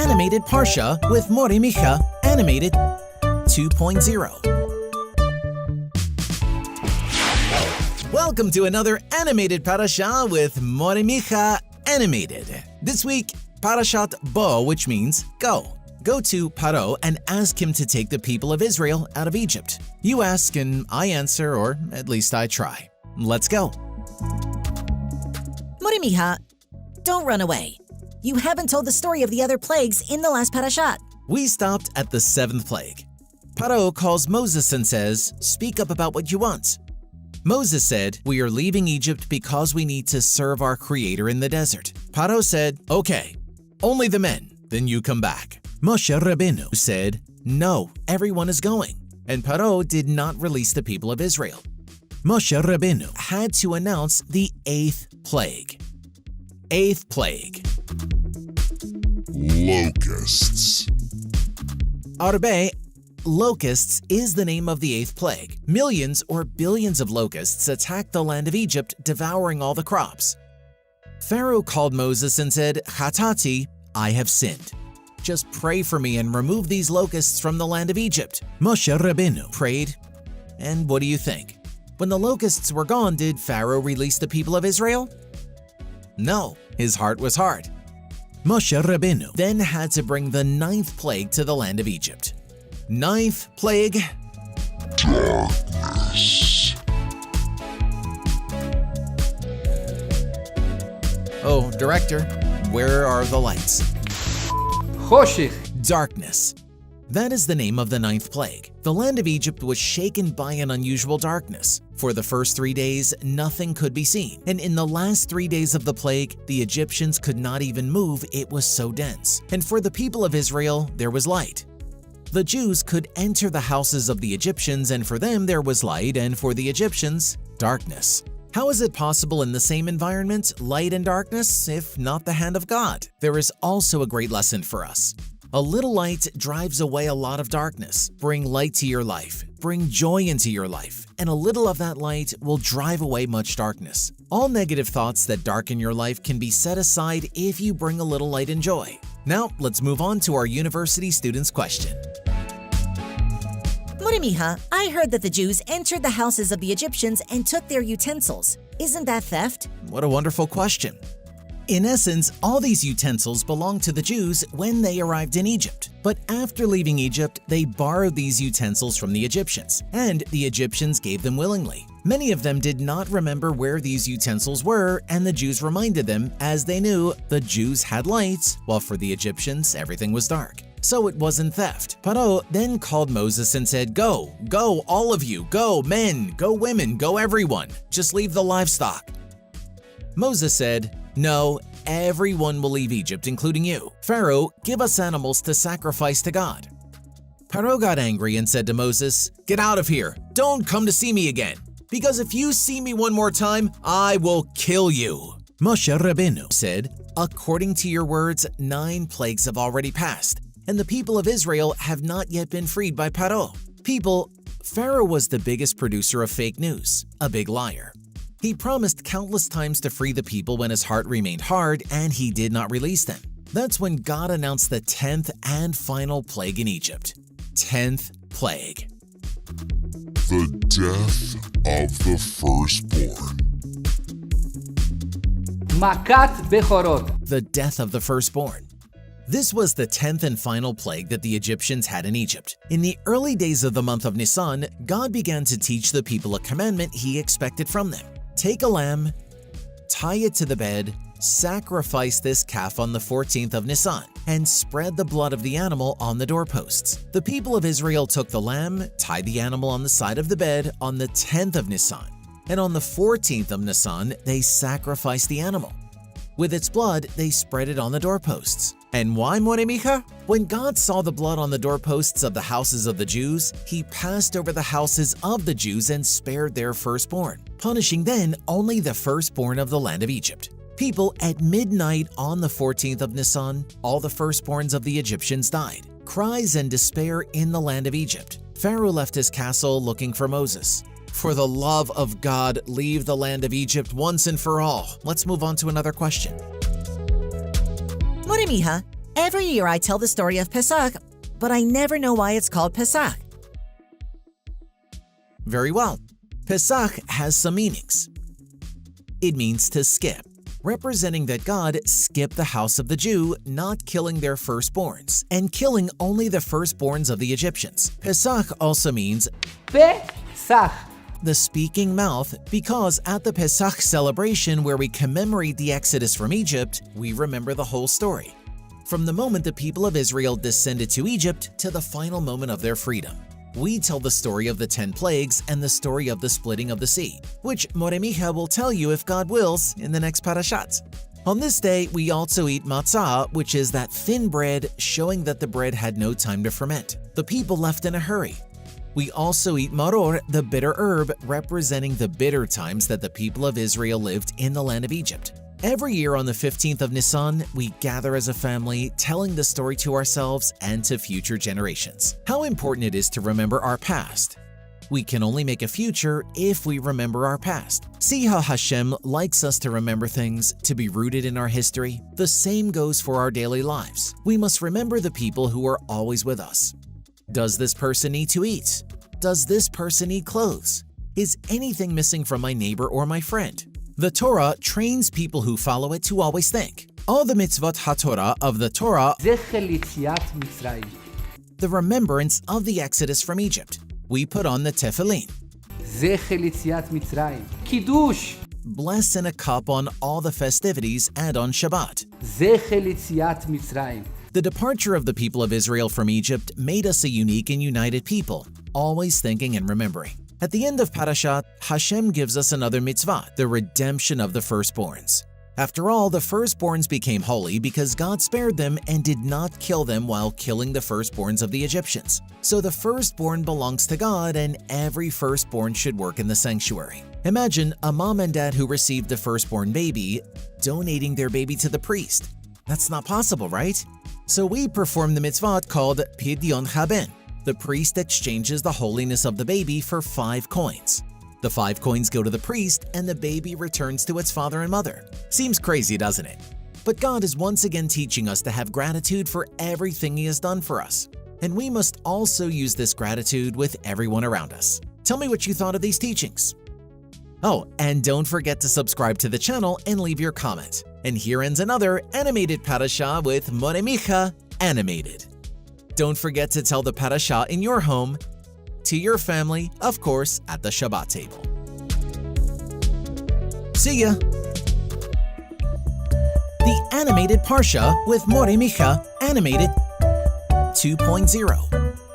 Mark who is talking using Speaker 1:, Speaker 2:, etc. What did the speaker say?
Speaker 1: Animated Parashá with Micha, Animated 2.0. Welcome to another Animated Parashá with Micha, Animated. This week, Parashat Bo, which means go. Go to Paro and ask him to take the people of Israel out of Egypt. You ask and I answer, or at least I try. Let's go.
Speaker 2: Micha, don't run away. You haven't told the story of the other plagues in the last Parashat.
Speaker 1: We stopped at the 7th plague. Paro calls Moses and says, "Speak up about what you want." Moses said, "We are leaving Egypt because we need to serve our Creator in the desert." Paro said, "Okay, only the men, then you come back." Moshe Rabbeinu said, "No, everyone is going." And Paro did not release the people of Israel. Moshe Rabbeinu had to announce the 8th plague. 8th plague.
Speaker 3: Locusts.
Speaker 1: Arbe, locusts is the name of the 8th plague. Millions or billions of locusts attacked the land of Egypt, devouring all the crops. Pharaoh called Moses and said, "Chatati, I have sinned. Just pray for me and remove these locusts from the land of Egypt." Moshe Rabbeinu prayed, and what do you think? When the locusts were gone, did Pharaoh release the people of Israel? No, his heart was hard. Moshe Rabbeinu then had to bring the 9th plague to the land of Egypt. 9th plague.
Speaker 3: Darkness.
Speaker 1: Oh, director, where are the lights?
Speaker 4: Choshech.
Speaker 1: Darkness. That is the name of the 9th plague. The land of Egypt was shaken by an unusual darkness. For the first 3 days, nothing could be seen. And in the last 3 days of the plague, the Egyptians could not even move, it was so dense. And for the people of Israel, there was light. The Jews could enter the houses of the Egyptians, and for them there was light, and for the Egyptians, darkness. How is it possible in the same environment, light and darkness, if not the hand of God? There is also a great lesson for us. A little light drives away a lot of darkness. Bring light to your life. Bring joy into your life. And a little of that light will drive away much darkness. All negative thoughts that darken your life can be set aside if you bring a little light and joy. Now, let's move on to our university students' question.
Speaker 2: Micha, I heard that the Jews entered the houses of the Egyptians and took their utensils. Isn't that theft?
Speaker 1: What a wonderful question. In essence, all these utensils belonged to the Jews when they arrived in Egypt. But after leaving Egypt, they borrowed these utensils from the Egyptians, and the Egyptians gave them willingly. Many of them did not remember where these utensils were, and the Jews reminded them, as they knew the Jews had lights, while for the Egyptians, everything was dark. So it wasn't theft. Paro then called Moses and said, "Go, go, all of you, go, men, go, women, go, everyone. Just leave the livestock." Moses said, "No, everyone will leave Egypt, including you. Pharaoh, give us animals to sacrifice to God." Pharaoh got angry and said to Moses, "Get out of here. Don't come to see me again, because if you see me one more time, I will kill you." Moshe Rabbeinu said, "According to your words, 9 plagues have already passed, and the people of Israel have not yet been freed by Paro." Pharaoh was the biggest producer of fake news, a big liar. He promised countless times to free the people when his heart remained hard, and he did not release them. That's when God announced the 10th and final plague in Egypt. 10th plague.
Speaker 3: The death of the firstborn.
Speaker 4: Makat Bechorot.
Speaker 1: The death of the firstborn. This was the 10th and final plague that the Egyptians had in Egypt. In the early days of the month of Nisan, God began to teach the people a commandment he expected from them. Take a lamb, tie it to the bed, sacrifice this calf on the 14th of Nisan, and spread the blood of the animal on the doorposts. The people of Israel took the lamb, tied the animal on the side of the bed on the 10th of Nisan, and on the 14th of Nisan, they sacrificed the animal. With its blood, they spread it on the doorposts. And why, Micha? When God saw the blood on the doorposts of the houses of the Jews, he passed over the houses of the Jews and spared their firstborn, punishing then only the firstborn of the land of Egypt. People, at midnight on the 14th of Nisan, all the firstborns of the Egyptians died. Cries and despair in the land of Egypt. Pharaoh left his castle looking for Moses. For the love of God, leave the land of Egypt once and for all. Let's move on to another question.
Speaker 2: Micha, Every year I tell the story of Pesach, but I never know why it's called Pesach.
Speaker 1: Very well. Pesach has some meanings. It means to skip, representing that God skipped the house of the Jew, not killing their firstborns, and killing only the firstborns of the Egyptians. Pesach also means
Speaker 4: Pesach.
Speaker 1: the speaking mouth, because at the Pesach celebration where we commemorate the Exodus from Egypt, we remember the whole story, from the moment the people of Israel descended to Egypt to the final moment of their freedom. We tell the story of the 10 plagues and the story of the splitting of the sea, which Micha will tell you if God wills in the next Parashat. On this day, we also eat matzah, which is that thin bread, showing that the bread had no time to ferment. The people left in a hurry. We also eat maror, the bitter herb, representing the bitter times that the people of Israel lived in the land of Egypt. Every year on the 15th of Nisan, we gather as a family, telling the story to ourselves and to future generations. How important it is to remember our past. We can only make a future if we remember our past. See how Hashem likes us to remember things, to be rooted in our history? The same goes for our daily lives. We must remember the people who are always with us. Does this person need to eat? Does this person need clothes? Is anything missing from my neighbor or my friend? The Torah trains people who follow it to always think. All the mitzvot HaTorah of the Torah,
Speaker 4: זכר ליציאת מצרים.
Speaker 1: the remembrance of the Exodus from Egypt. We put on the tefillin.
Speaker 4: זכר ליציאת מצרים. קידוש.
Speaker 1: Bless in a cup on all the festivities and on Shabbat.
Speaker 4: זכר ליציאת מצרים.
Speaker 1: The departure of the people of Israel from Egypt made us a unique and united people, always thinking and remembering. At the end of Parashat, Hashem gives us another mitzvah, the redemption of the firstborns. After all, the firstborns became holy because God spared them and did not kill them while killing the firstborns of the Egyptians. So the firstborn belongs to God, and every firstborn should work in the sanctuary. Imagine a mom and dad who received the firstborn baby donating their baby to the priest. That's not possible, right? So we perform the mitzvah called Pidyon Haben. The priest exchanges the holiness of the baby for 5 coins. The 5 coins go to the priest, and the baby returns to its father and mother. Seems crazy, doesn't it? But God is once again teaching us to have gratitude for everything He has done for us. And we must also use this gratitude with everyone around us. Tell me what you thought of these teachings. Oh, and don't forget to subscribe to the channel and leave your comment. And here ends another Animated Parashah with Micha Animated. Don't forget to tell the Parasha in your home, to your family, of course, at the Shabbat table. See ya! The Animated Parashah with Micha Animated 2.0.